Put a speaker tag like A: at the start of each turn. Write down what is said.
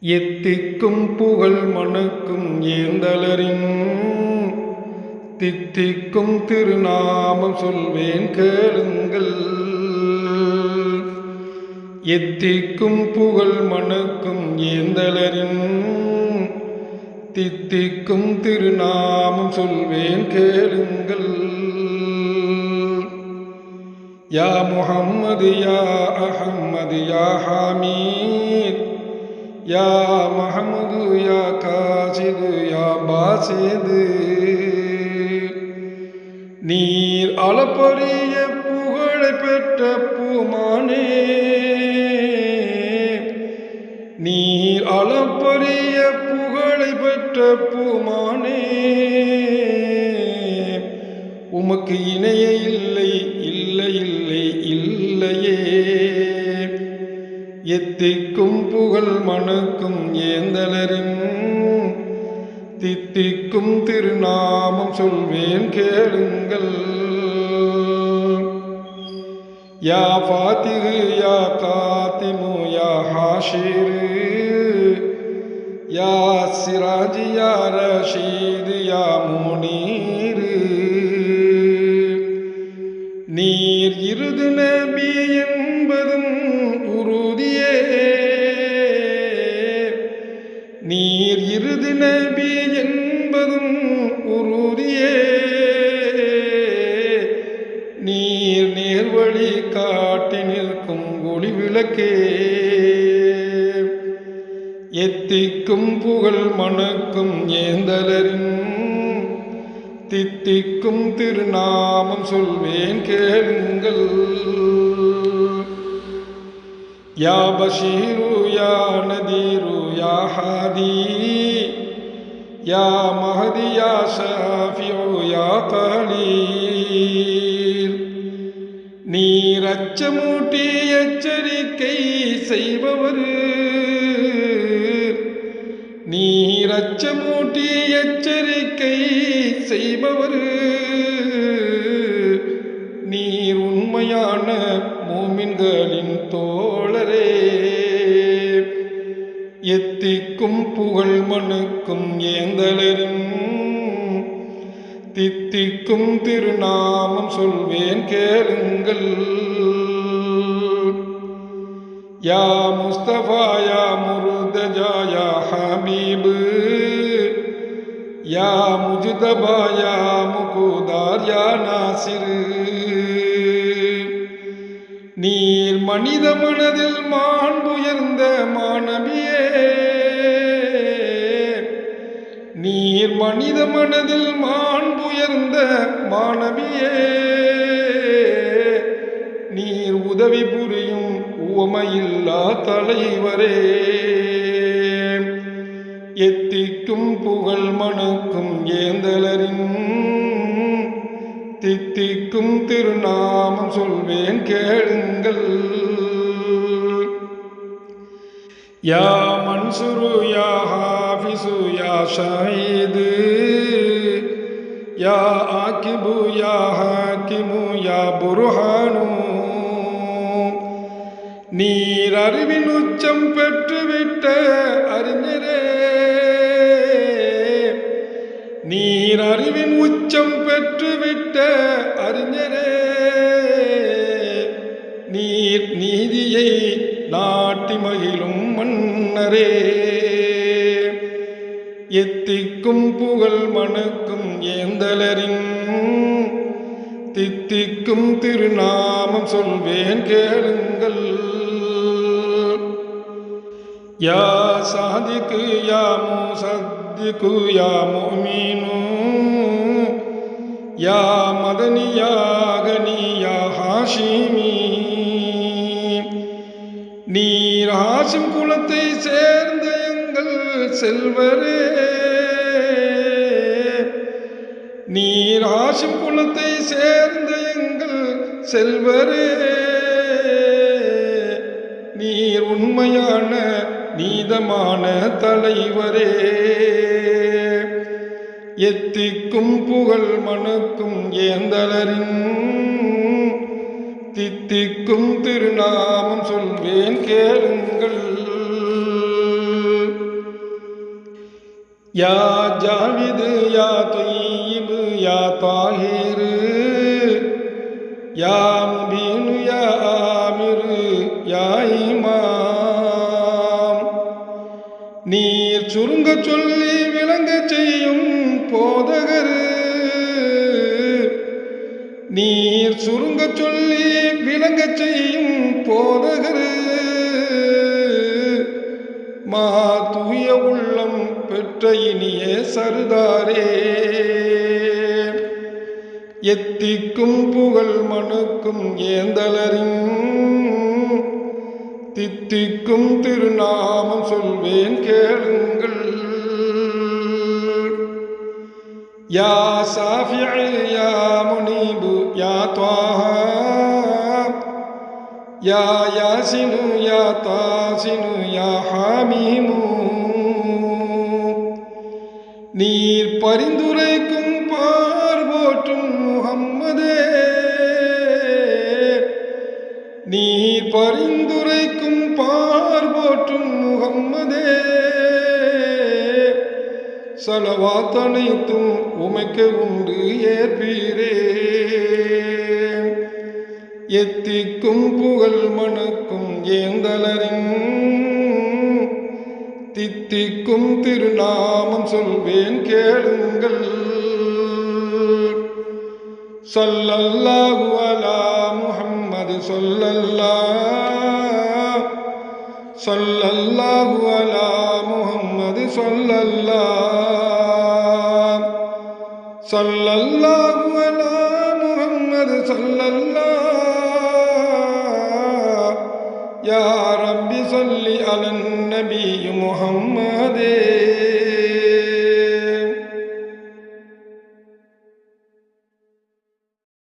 A: எத்திக்கும் புகழ் மணக்கும் ஏந்தலரின் தித்திக்கும் திருநாமம் சொல்வேன் கேளுங்கள். எத்திக்கும் புகழ் மணக்கும் ஏந்தலரின் தித்திக்கும் திருநாமம் சொல்வேன் கேளுங்கள். யா முஹம்மது யா அஹம்மது யா ஹமீத் யா மஹமுது யா காசிது யா பாசிது. நீர் அளப்பரிய புகழை பெற்ற பூமானே, நீர் அளப்பரிய புகழை பெற்ற பூமானே, உமக்கு இணைய இல்லை இல்லை இல்லை இல்லையே. எத்திக்கும் புகழ் மணக்கும் ஏந்தலரின் தித்திக்கும் திருநாமம் சொல்வேன் கேளுங்கள். யா ஃபாத்திஹு யா காத்திமு யா ஹாஷிரு யா சிராஜி யா ரஷீது யா முனீரு. நீர் இருது நபி என்பதும் உறுதியே, நீர் இருது நபி என்பதும் உறுதியே. நீர் நேர்வழி காட்டி நிற்கும் ஒளி விளக்கே. எத்திக்கும் புகழ் மணக்கும் ஏந்தலரின் தித்திக்கும் திருநாமம் சொல்வேன் கேளுங்கள். யா பஷீரு யா நதீரு யா ஹாதி யா மஹதி யா ஷாஃபிஉ யா கலீல். நீர் அச்சமூட்டி எச்சரிக்கை செய்பவர், நீர் அச்சமூட்டி எச்சரிக்கை செய்பவர். நீர் உண்மையான மூமின்களின் தோழரே. எத்திக்கும் புகழ் மணக்கும் ஏந்தலரின் தித்திக்கும் திருநாமம் சொல்வேன் கேளுங்கள். யா முஸ்தபா யா முர்தஜா யா ஹபீபு யா முஜ்தபா யா முகுதார் யா நாசிரு. நீர் மனித மனதில் மாண்புயர்ந்த மாணவியே, நீர் மனித மனதில் மாண்புயர்ந்த மாணவியே. நீர் உதவி புரியும் உவமையில்லா தலைவரே. எத்திக்கும் புகழ் மணக்கும் ஏந்தலரின் தித்திக்கும் திருநாமம் சொல்வேன் கேளுங்கள். யா மன்சுரு யா ஹாஃபிசு யா ஷஹீது யா ஆகிபு யா ஹாக்கிமு யா புர்ஹானு. நீர் அறிவின் உச்சம் பெற்றுவிட்ட அறிஞரே, நீர் அறிவின் உச்சம் பெற்றுவிட்ட அறிஞரே. நீர் நீதியை நாட்டி மகிழும் மன்னரே. எத்திக்கும் புகழ் மணக்கும் ஏந்தலரின் தித்திக்கும் திருநாமம் சொல்வேன் கேளுங்கள். யா சாதிக்கு யா முசத்திக்கு யா முஃமினு யா மதனி யா கனி யா ஹாஷிமி. நீர் ஹாஷிம் குலத்தை சேர்ந்த எங்கள் செல்வரே, நீர் ஹாஷிம் குலத்தை சேர்ந்த எங்கள் செல்வரே. நீர் உண்மையான நீதமான தலைவரே. எத்திக்கும் புகழ் மணக்கும் ஏந்தலரின் தித்திக்கும் திருநாமம் சொல்வேன் கேளுங்கள். யா ஜாவிது யா தொய்யிபு யா தாஹிரு யா முபீனு யா ஆமிரு யா இமாம். நீர் சுருங்க சொல்லி விளங்க செய்யும் போதகரு, நீர் சுருங்க சொல்லி விளங்க செய்யும் போதகரு, மா தூய உள்ளம் பெற்ற இனிய சர்தாரே. எத்திக்கும் புகழ் மனுக்கும் ஏந்தலரின் தித்திக்கும் திருநாமம் சொல்வேன் கேளுங்கள். யா சாஃபிஇ யா முனீபு யா த்வாஹா யா யாசினு யா தாசினு யா ஹாமீமு. நீர் பரிந்துரைக்கும் பார்வோற்றும் முஹம்மதே, நீர் பரிந்துரைக்கும் பார்வோற்றும் முஹம்மதே, ஸலவாத்தனைத்தும் உமைக்கு உண்டு ஏற்பீரே. எத்திக்கும் புகழ் மனுக்கும் ஏந்தலரின் தித்திக்கும் திருநாமம் சொல்வேன் கேளுங்கள். ஸல்லல்லாஹு அலா முஹம்மது ஸல்லல்லாஹு ஸல்லல்லாஹு அலா முஹம்மது ஸல்லல்லாஹு ஸல்லல்லாஹு அலா முஹம்மது ஸல்லல்லாஹு. யா ரப்பி ஸல்லி அலன் நபி முஹம்மதே.